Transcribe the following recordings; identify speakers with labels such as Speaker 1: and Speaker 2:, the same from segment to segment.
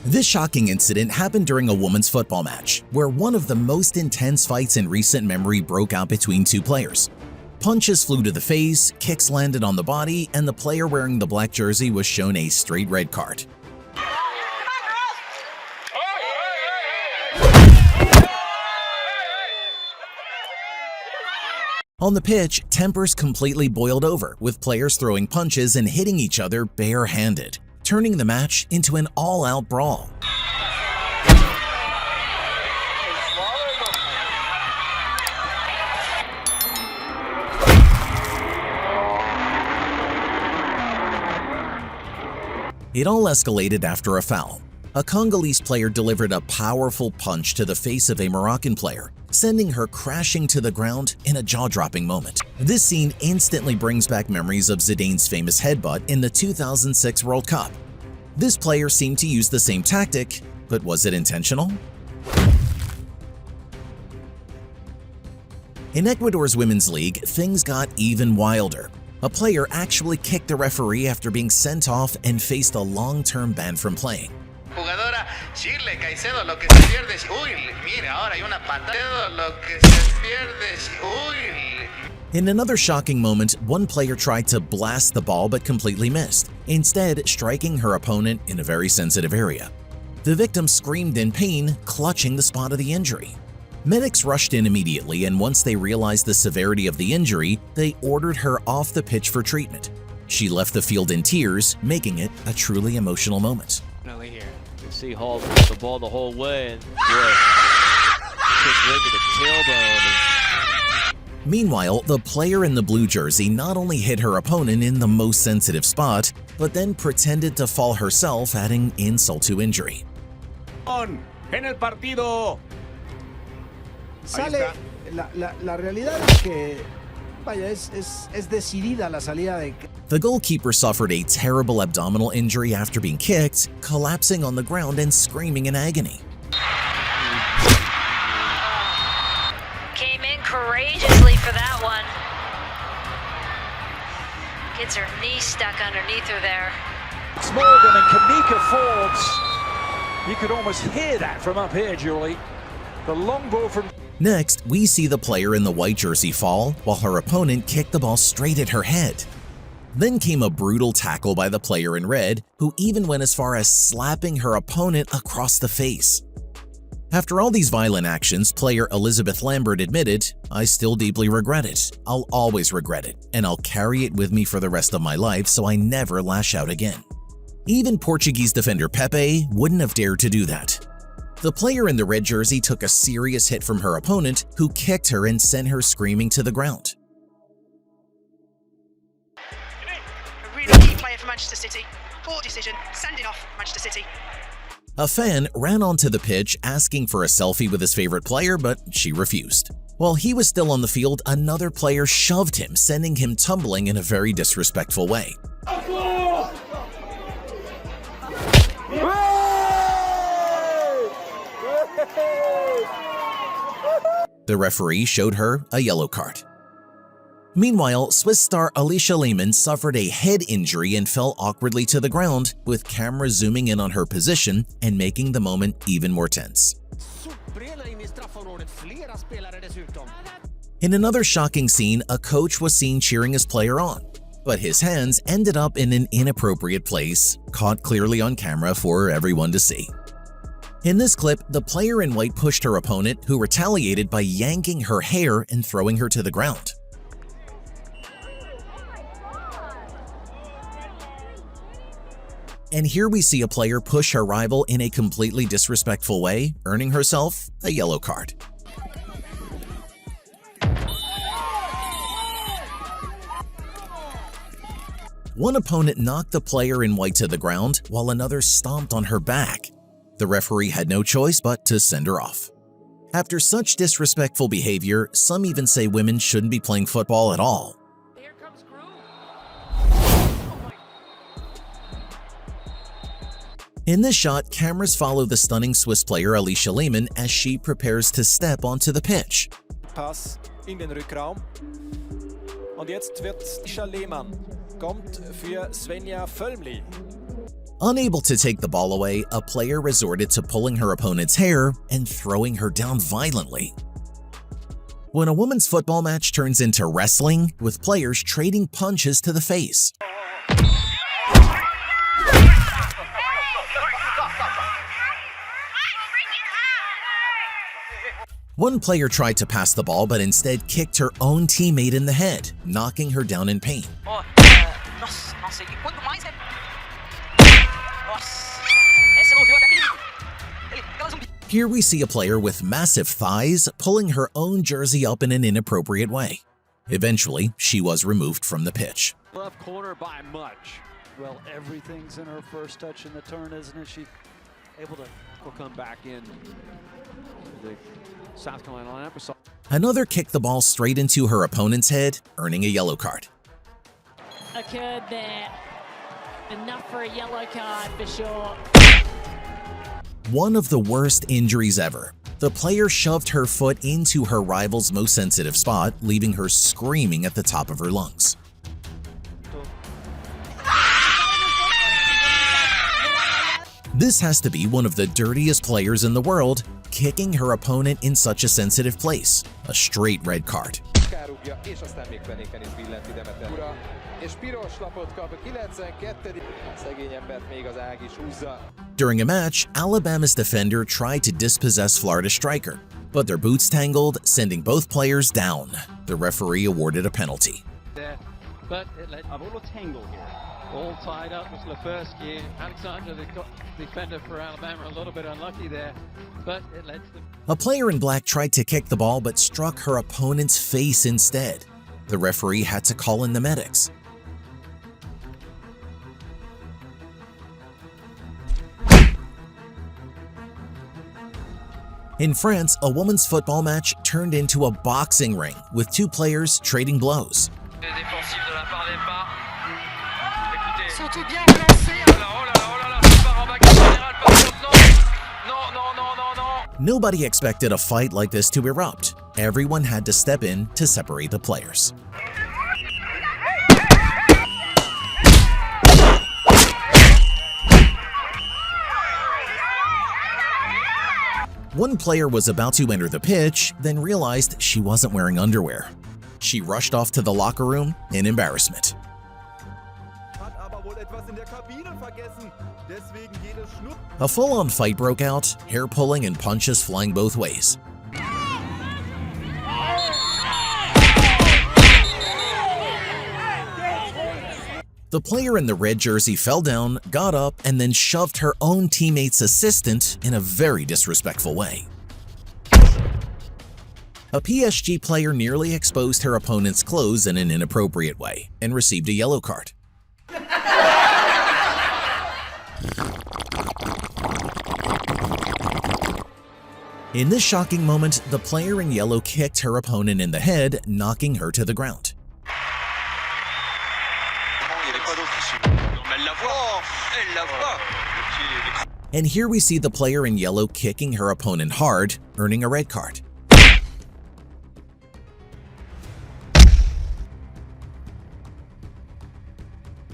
Speaker 1: This shocking incident happened during a women's football match, where one of the most intense fights in recent memory broke out between two players. Punches flew to the face, kicks landed on the body, and the player wearing the black jersey was shown a straight red card. On the pitch, tempers completely boiled over, with players throwing punches and hitting each other bare-handed, turning the match into an all-out brawl. It all escalated after a foul. A Congolese player delivered a powerful punch to the face of a Moroccan player, sending her crashing to the ground in a jaw-dropping moment. This scene instantly brings back memories of Zidane's famous headbutt in the 2006 World Cup. This player seemed to use the same tactic, but was it intentional? In Ecuador's Women's League, things got even wilder. A player actually kicked the referee after being sent off and faced a long-term ban from playing.
Speaker 2: Jugadora Shirley Caicedo, lo que se pierde. Uy, mira, ahora hay una patada. Lo que se pierde. Uy.
Speaker 1: In another shocking moment, one player tried to blast the ball but completely missed, instead striking her opponent in a very sensitive area. The victim screamed in pain, clutching the spot of the injury. Medics rushed in immediately, and once they realized the severity of the injury, they ordered her off the pitch for treatment. She left the field in tears, making it a truly emotional moment.
Speaker 3: Here. You see Hall with the ball the whole way, and boy, kicked right to the tailbone.
Speaker 1: Meanwhile, the player in the blue jersey not only hit her opponent in the most sensitive spot, but then pretended to fall herself, adding insult to injury.
Speaker 4: En el partido.
Speaker 5: Sale, la realidad es que, vaya, es decidida la salida de...
Speaker 1: The goalkeeper suffered a terrible abdominal injury after being kicked, collapsing on the ground and screaming in agony.
Speaker 6: Came in courageously for that one. Gets her knee stuck underneath her there.
Speaker 4: It's Morgan and Kamika Forbes. You could almost hear that from up here, Julie. The long ball from...
Speaker 1: Next, we see the player in the white jersey fall, while her opponent kicked the ball straight at her head. Then came a brutal tackle by the player in red, who even went as far as slapping her opponent across the face. After all these violent actions, player Elizabeth Lambert admitted, "I still deeply regret it. I'll always regret it, and I'll carry it with me for the rest of my life so I never lash out again." Even Portuguese defender Pepe wouldn't have dared to do that. The player in the red jersey took a serious hit from her opponent, who kicked her and sent her screaming to the ground.
Speaker 7: A really key player for Manchester City. Poor decision, sending off Manchester City.
Speaker 1: A fan ran onto the pitch asking for a selfie with his favorite player, but she refused. While he was still on the field, another player shoved him, sending him tumbling in a very disrespectful way. The referee showed her a yellow card. Meanwhile, Swiss star Alicia Lehmann suffered a head injury and fell awkwardly to the ground, with cameras zooming in on her position and making the moment even more tense. In another shocking scene, a coach was seen cheering his player on, but his hands ended up in an inappropriate place, caught clearly on camera for everyone to see. In this clip, the player in white pushed her opponent, who retaliated by yanking her hair and throwing her to the ground. And here we see a player push her rival in a completely disrespectful way, earning herself a yellow card. One opponent knocked the player in white to the ground, while another stomped on her back. The referee had no choice but to send her off. After such disrespectful behavior, some even say women shouldn't be playing football at all.
Speaker 6: Here comes Groove.
Speaker 1: In this shot, cameras follow the stunning Swiss player Alicia Lehmann as she prepares to step onto the pitch.
Speaker 8: Pass in den Rückraum. Und jetzt wird Alicia Lehmann kommt für Svenja Völmli.
Speaker 1: Unable to take the ball away, a player resorted to pulling her opponent's hair and throwing her down violently. When a women's football match turns into wrestling, with players trading punches to the face. One player tried to pass the ball but instead kicked her own teammate in the head, knocking her down in pain. Here we see a player with massive thighs pulling her own jersey up in an inappropriate way. Eventually, she was removed from the pitch.
Speaker 4: Left corner by much. Well, everything's in her first touch in the turn, isn't it? She able to come back in the South Carolina lineup.
Speaker 1: Another kicked the ball straight into her opponent's head, earning a yellow card.
Speaker 9: Occurred there. Enough for a yellow card for sure.
Speaker 1: One of the worst injuries ever. The player shoved her foot into her rival's most sensitive spot, leaving her screaming at the top of her lungs. This has to be one of the dirtiest players in the world, kicking her opponent in such a sensitive place. A straight red card. During a match, Alabama's defender tried to dispossess Florida's striker, but their boots tangled, sending both players down. The referee awarded a penalty.
Speaker 3: But it led a little tangle here. All tied up was Lefersky. Alexander, the defender for Alabama, a little bit unlucky there, but it led to...
Speaker 1: A player in black tried to kick the ball but struck her opponent's face instead. The referee had to call in the medics. In France, a women's football match turned into a boxing ring with two players trading blows. Nobody expected a fight like this to erupt. Everyone had to step in to separate the players. One player was about to enter the pitch, then realized she wasn't wearing underwear. She rushed off to the locker room in embarrassment. A full-on fight broke out, hair pulling and punches flying both ways. The player in the red jersey fell down, got up, and then shoved her own teammate's assistant in a very disrespectful way. A PSG player nearly exposed her opponent's clothes in an inappropriate way and received a yellow card. In this shocking moment, the player in yellow kicked her opponent in the head, knocking her to the ground. And here we see the player in yellow kicking her opponent hard, earning a red card.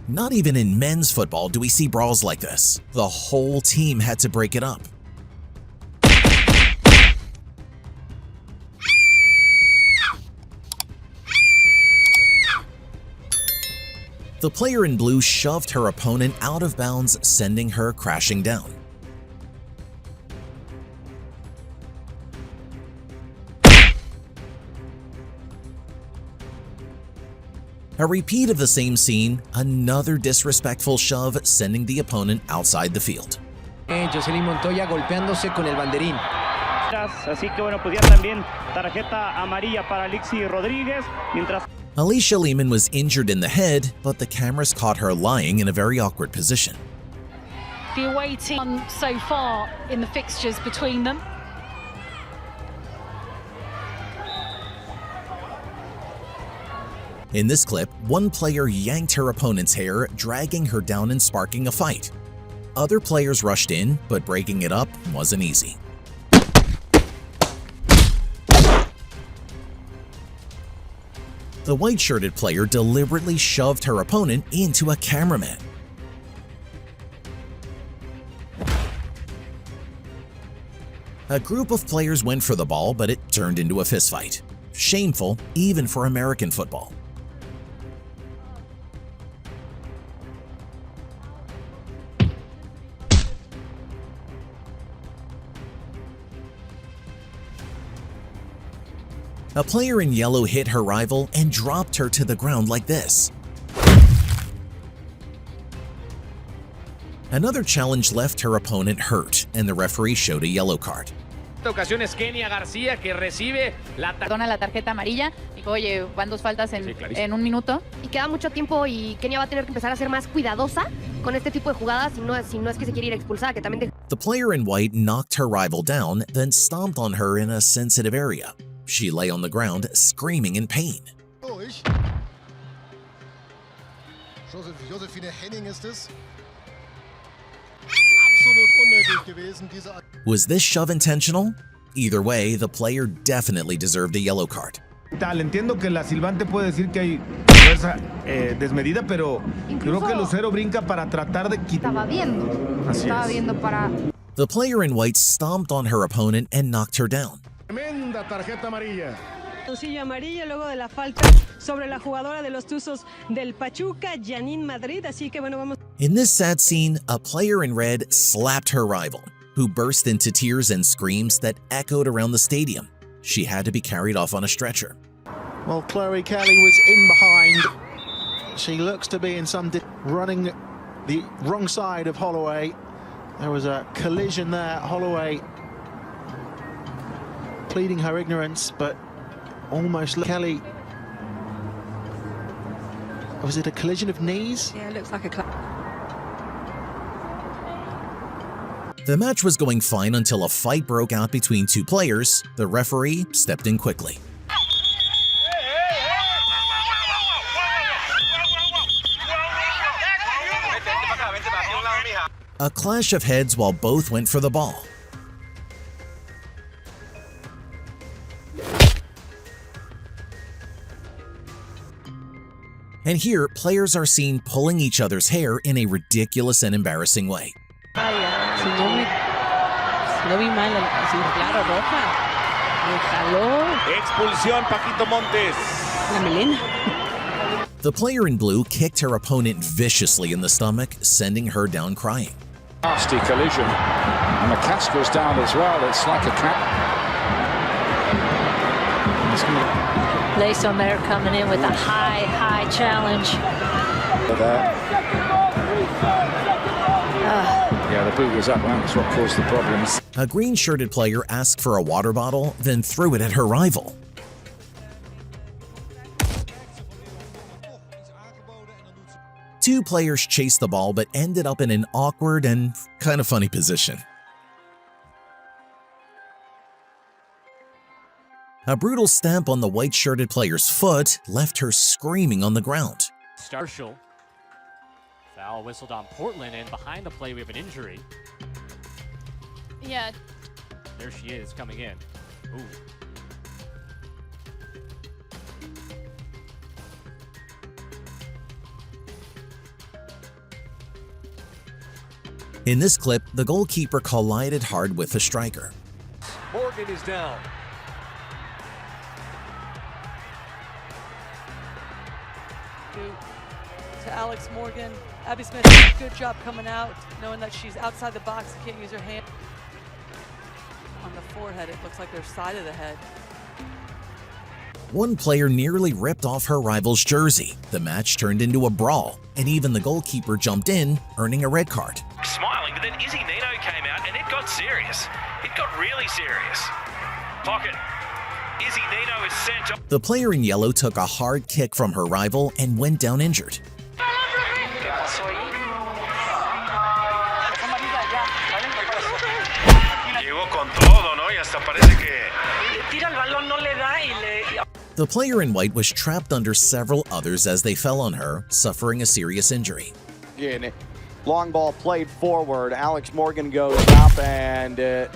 Speaker 1: Not even in men's football do we see brawls like this. The whole team had to break it up. The player in blue shoved her opponent out of bounds, sending her crashing down. A repeat of the same scene, another disrespectful shove, sending the opponent outside the field.
Speaker 10: Jocelyn Montoya golpeándose con el banderín.
Speaker 11: Así que bueno, pues ya también tarjeta amarilla para Alexi Rodríguez, mientras
Speaker 1: Alicia Lehman was injured in the head, but the cameras caught her lying in a very awkward position.
Speaker 9: The away team so far in the fixtures between them.
Speaker 1: In this clip, one player yanked her opponent's hair, dragging her down and sparking a fight. Other players rushed in, but breaking it up wasn't easy. The white-shirted player deliberately shoved her opponent into a cameraman. A group of players went for the ball, but it turned into a fistfight. Shameful, even for American football. A player in yellow hit her rival and dropped her to the ground like this. Another challenge left her opponent hurt, and the referee showed a yellow card.
Speaker 6: Perdona la tarjeta amarilla. Dijo, oye, van 2 faltas en un minuto.
Speaker 12: Y queda mucho tiempo y Kenia va a tener que empezar a ser más cuidadosa con este tipo de jugadas si no es que se quiere ir expulsada, que también
Speaker 1: The player in white knocked her rival down, then stomped on her in a sensitive area. She lay on the ground, screaming in pain.
Speaker 13: Josephine Henning ist es. Absolut unnötig gewesen, diese.
Speaker 1: Was this shove intentional? Either way, the player definitely deserved a yellow card.
Speaker 5: Entiendo que la silbante puede decir que hay fuerza desmedida, pero creo que Lucero brinca para tratar de quitar.
Speaker 12: estaba viendo para.
Speaker 1: The player in white stomped on her opponent and knocked her down.
Speaker 5: Tremenda tarjeta amarilla.
Speaker 14: Cartoncillo amarillo luego de la falta sobre la jugadora de los Tuzos del Pachuca, Janine Madrid. Así que bueno, vamos.
Speaker 1: In this sad scene, a player in red slapped her rival, who burst into tears and screams that echoed around the stadium. She had to be carried off on a stretcher.
Speaker 15: Well, Chloe Kelly was in behind. She looks to be in some running the wrong side of Holloway. There was a collision there. Holloway pleading her ignorance, but almost Kelly. Was it a collision of knees?
Speaker 14: Yeah, it looks like a.
Speaker 1: The match was going fine until a fight broke out between 2 players. The referee stepped in quickly. A clash of heads while both went for the ball. And here, players are seen pulling each other's hair in a ridiculous and embarrassing way.
Speaker 9: Si no vi mal, sí, claro, roja. Me jaló.
Speaker 16: Expulsión, Paquito Montes.
Speaker 9: La melena.
Speaker 1: The player in blue kicked her opponent viciously in the stomach, sending her down crying.
Speaker 17: Nasty collision. And McCaskill's down as well. It's like a cat.
Speaker 6: Layson there coming in with a high challenge.
Speaker 17: Yeah, the boot was up, and that's what caused the problems.
Speaker 1: A green-shirted player asked for a water bottle, then threw it at her rival. Two players chased the ball but ended up in an awkward and kind of funny position. A brutal stamp on the white-shirted player's foot left her screaming on the ground.
Speaker 18: Starshall. Foul whistled on Portland, and behind the play we have an injury.
Speaker 6: Yeah.
Speaker 18: There she is coming in. Ooh.
Speaker 1: In this clip, the goalkeeper collided hard with the striker.
Speaker 4: Morgan is down.
Speaker 14: To Alex Morgan. Abby Smith, good job coming out, knowing that she's outside the box, can't use her hand. On the forehead, it looks like their side of the head.
Speaker 1: One player nearly ripped off her rival's jersey. The match turned into a brawl, and even the goalkeeper jumped in, earning a red card.
Speaker 19: Smiling, but then Izzy Nino came out and it got serious. It got really serious. Pocket. Izzy Nino is sent off.
Speaker 1: The player in yellow took a hard kick from her rival and went down injured. The player in white was trapped under several others as they fell on her, suffering a serious injury.
Speaker 20: Again, long ball played forward. Alex Morgan goes up and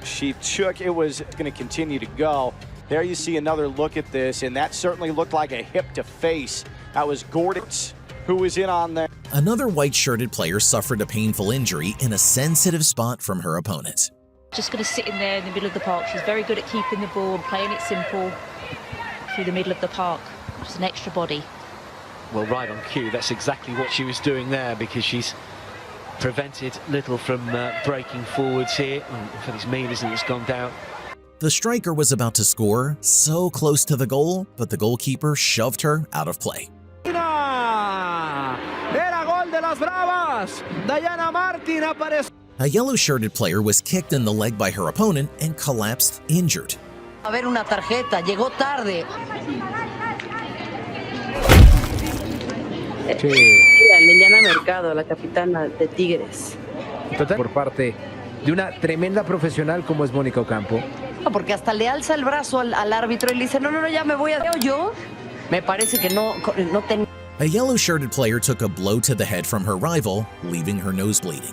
Speaker 20: she took, it was going to continue to go. There you see another look at this, and that certainly looked like a hip to face. That was Gordon who was in on there.
Speaker 1: Another white-shirted player suffered a painful injury in a sensitive spot from her opponent.
Speaker 9: Just going to sit in there in the middle of the park. She's very good at keeping the ball and playing it simple through the middle of the park. Just an extra body.
Speaker 10: Well, right on cue. That's exactly what she was doing there, because she's prevented little from breaking forwards here. For this Mealerson has gone down.
Speaker 1: The striker was about to score, so close to the goal, but the goalkeeper shoved her out of play.
Speaker 10: Era gol de las Bravas. Diana Martin apareció.
Speaker 1: A yellow-shirted player was kicked in the leg by her opponent and collapsed injured.
Speaker 21: A ver una tarjeta, llegó tarde.
Speaker 22: Liliana Mercado, la capitana de Tigres.
Speaker 10: Por parte de una tremenda profesional como es Mónica Ocampo.
Speaker 21: No, porque hasta le alza el brazo al árbitro y le dice, no, ya me voy a... Yo, me parece que no tenía...
Speaker 1: A yellow-shirted player took a blow to the head from her rival, leaving her nose bleeding.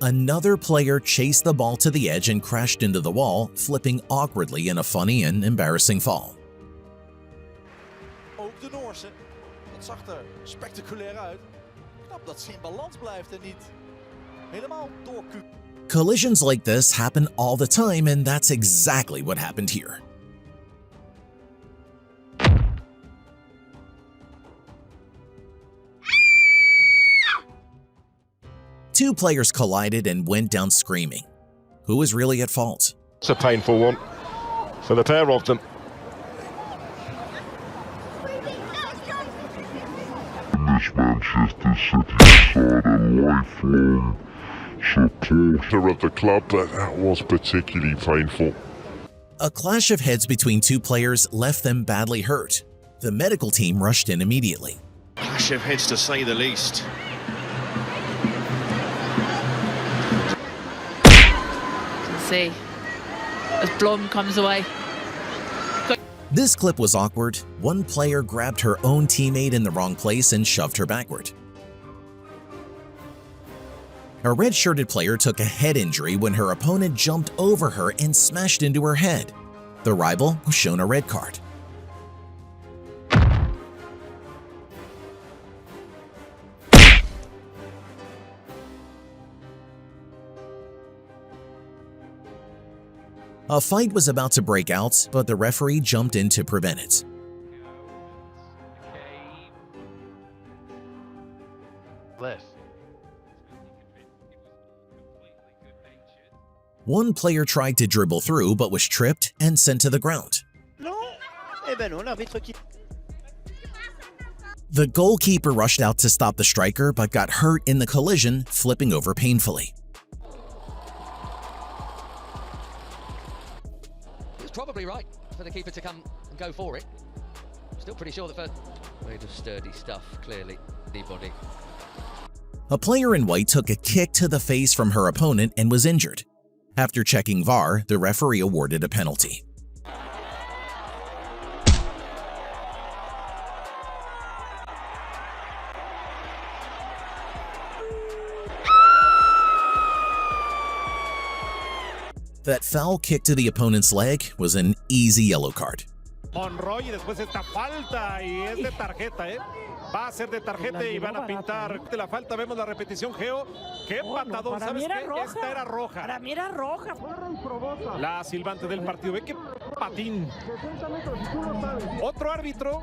Speaker 1: Another player chased the ball to the edge and crashed into the wall, flipping awkwardly in a funny and embarrassing fall.
Speaker 8: Ook de Noorse. Dat zag er spectaculair uit. Knap dat ze in balans blijft en niet helemaal doorkukt.
Speaker 1: Collisions like this happen all the time, and that's exactly what happened here. Two players collided and went down screaming. Who was really at fault?
Speaker 16: It's a painful one for the pair of them.
Speaker 23: This Manchester City side a lifelong supporter of the club, but that was particularly painful.
Speaker 1: A clash of heads between two players left them badly hurt. The medical team rushed in immediately.
Speaker 24: Clash of heads to say the least.
Speaker 6: See, as Blom comes away.
Speaker 1: This clip was awkward. One player grabbed her own teammate in the wrong place and shoved her backward. A red-shirted player took a head injury when her opponent jumped over her and smashed into her head. The rival was shown a red card. A fight was about to break out, but the referee jumped in to prevent it. One player tried to dribble through but was tripped and sent to the ground. The goalkeeper rushed out to stop the striker but got hurt in the collision, flipping over painfully.
Speaker 25: Probably right for the keeper to come and go for it. Still pretty sure that first... Made of sturdy stuff, clearly. Anybody.
Speaker 1: A player in white took a kick to the face from her opponent and was injured. After checking VAR, the referee awarded a penalty. That foul kick to the opponent's leg was an easy yellow card.
Speaker 26: Monroy y después esta falta y es de tarjeta, Va a ser de tarjeta y van a pintar de la falta. Vemos la repetición, Geo. Qué patadón. ¿Sabes qué? Esta era roja.
Speaker 9: Para mí era roja.
Speaker 26: La silbante del partido. Ve qué patín. Otro árbitro.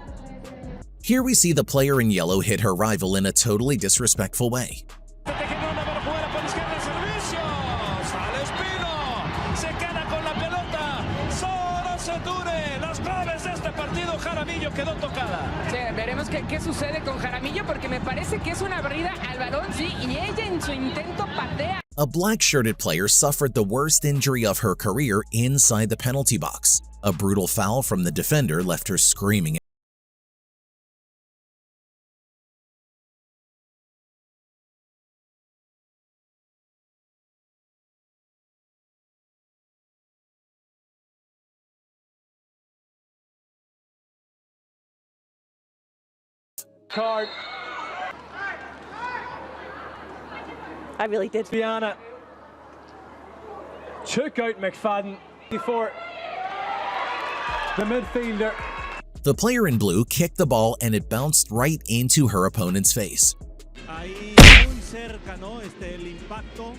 Speaker 1: Here we see the player in yellow hit her rival in a totally disrespectful way.
Speaker 27: Sí, veremos qué sucede con Jaramillo, porque me parece que es una barrida al balón, sí, y ella en su intento patea.
Speaker 1: A black-shirted player suffered the worst injury of her career inside the penalty box. A brutal foul from the defender left her screaming.
Speaker 27: Card. I really did.
Speaker 28: Diana took out McFadden before the midfielder.
Speaker 1: The player in blue kicked the ball and it bounced right into her opponent's face.
Speaker 26: Ahí un cerca, ¿no? El impacto.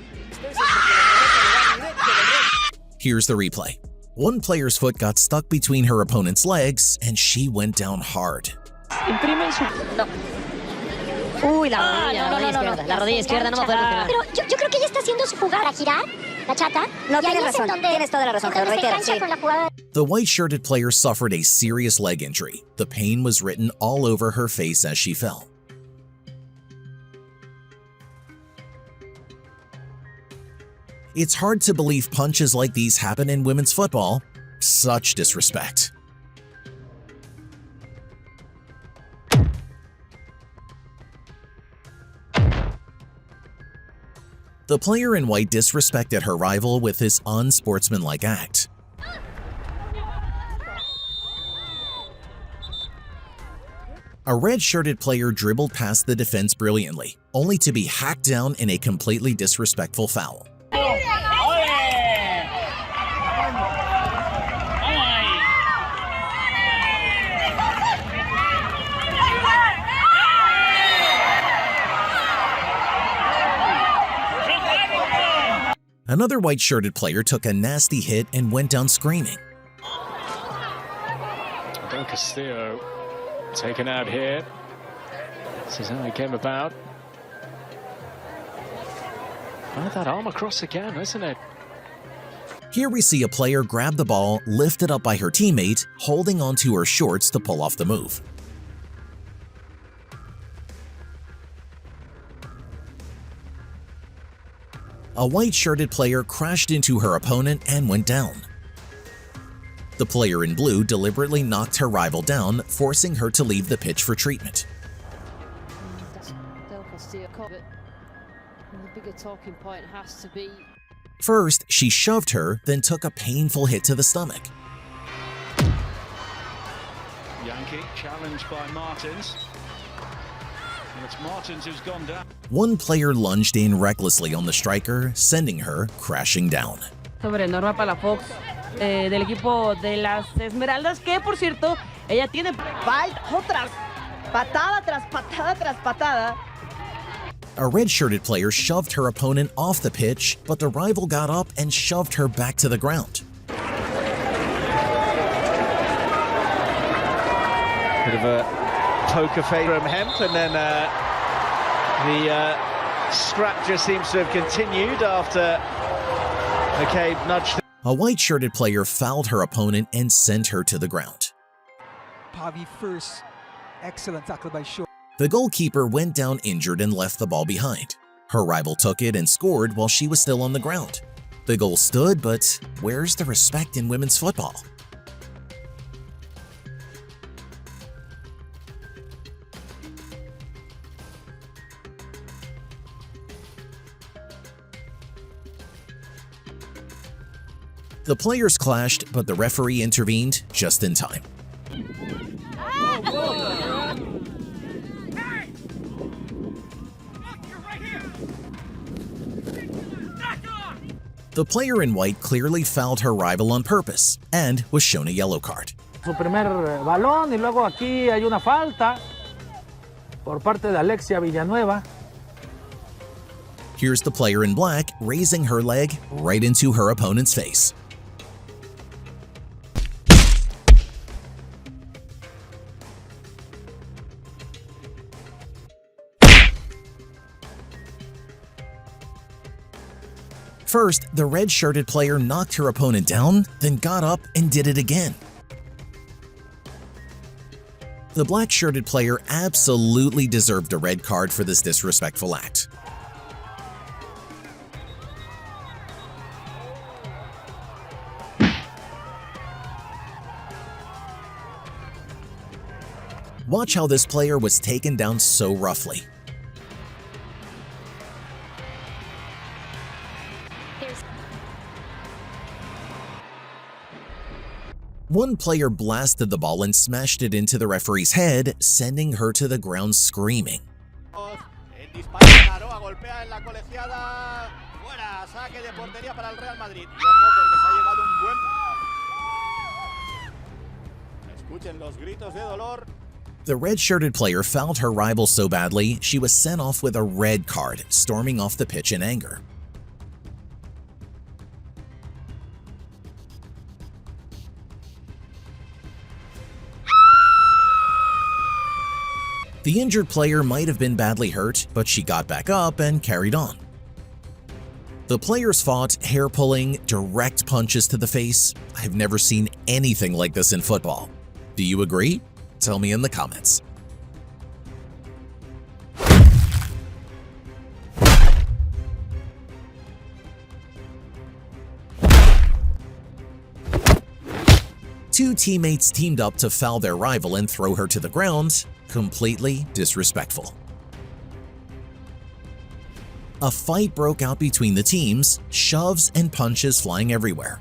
Speaker 1: Here's the replay. One player's foot got stuck between her opponent's legs, and she went down hard.
Speaker 21: Imprimen su... No. Uy, la rodilla, izquierda. La rodilla izquierda no va a poder continuar.
Speaker 2: Pero yo creo que ella está haciendo su jugada, girar, la chata.
Speaker 21: No, tienes razón, tienes toda la razón, te lo reitero, sí.
Speaker 1: The white-shirted player suffered a serious leg injury. The pain was written all over her face as she fell. It's hard to believe punches like these happen in women's football. Such disrespect. The player in white disrespected her rival with this unsportsmanlike act. A red-shirted player dribbled past the defense brilliantly, only to be hacked down in a completely disrespectful foul. Another white-shirted player took a nasty hit and went down screaming.
Speaker 3: Don Castillo taken out here. This is how he came about. Oh, that arm across again, isn't it?
Speaker 1: Here we see a player grab the ball, lifted up by her teammate, holding onto her shorts to pull off the move. A white-shirted player crashed into her opponent and went down. The player in blue deliberately knocked her rival down, forcing her to leave the pitch for treatment.
Speaker 5: The bigger talking point has to be...
Speaker 1: First, she shoved her, then took a painful hit to the stomach.
Speaker 24: Yankee challenged by Martins. And it's Martins who's gone down.
Speaker 1: One player lunged in recklessly on the striker, sending her crashing down.
Speaker 22: Sobre Norma Palafox del equipo de las Esmeraldas, que por cierto, ella tiene otras patada tras patada tras patada.
Speaker 1: A red-shirted player shoved her opponent off the pitch, but the rival got up and shoved her back to the ground.
Speaker 10: Bit of a poker face from Hemp, and then the scrap just seems to have continued after McCabe nudged.
Speaker 1: A white-shirted player fouled her opponent and sent her to the ground.
Speaker 7: Pavi first, excellent tackle by Shaw.
Speaker 1: The goalkeeper went down injured and left the ball behind. Her rival took it and scored while she was still on the ground. The goal stood, but where's the respect in women's football? The players clashed, but the referee intervened just in time. The player in white clearly fouled her rival on purpose and was shown a yellow card.
Speaker 28: Su primer balón y luego aquí hay una falta por parte de Alexia Villanueva.
Speaker 1: Here's the player in black raising her leg right into her opponent's face. First, the red-shirted player knocked her opponent down, then got up and did it again. The black-shirted player absolutely deserved a red card for this disrespectful act. Watch how this player was taken down so roughly. One player blasted the ball and smashed it into the referee's head, sending her to the ground screaming. The red-shirted player fouled her rival so badly, she was sent off with a red card, storming off the pitch in anger. The injured player might have been badly hurt, but she got back up and carried on. The players fought, hair-pulling, direct punches to the face. I've never seen anything like this in football. Do you agree? Tell me in the comments. Two teammates teamed up to foul their rival and throw her to the ground. Completely disrespectful. A fight broke out between the teams, shoves and punches flying everywhere.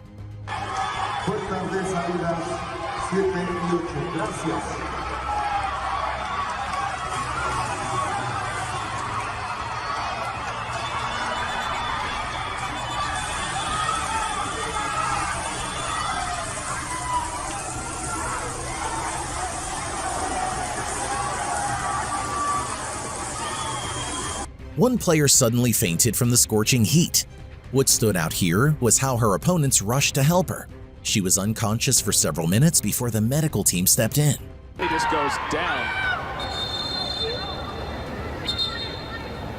Speaker 1: One player suddenly fainted from the scorching heat. What stood out here was how her opponents rushed to help her. She was unconscious for several minutes before the medical team stepped in.
Speaker 4: He just goes down.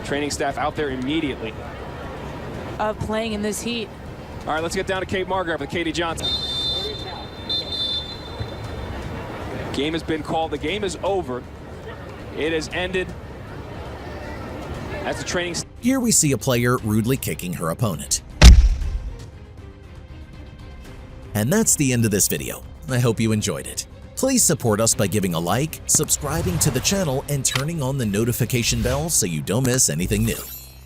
Speaker 4: Training staff out there immediately.
Speaker 5: Of playing in this heat.
Speaker 4: All right, let's get down to Kate Margrave with Katie Johnson. Game has been called. The game is over. It has ended. That's the training.
Speaker 1: Here we see a player rudely kicking her opponent. And that's the end of this video. I hope you enjoyed it. Please support us by giving a like, subscribing to the channel, and turning on the notification bell so you don't miss anything new.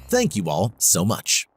Speaker 1: Thank you all so much.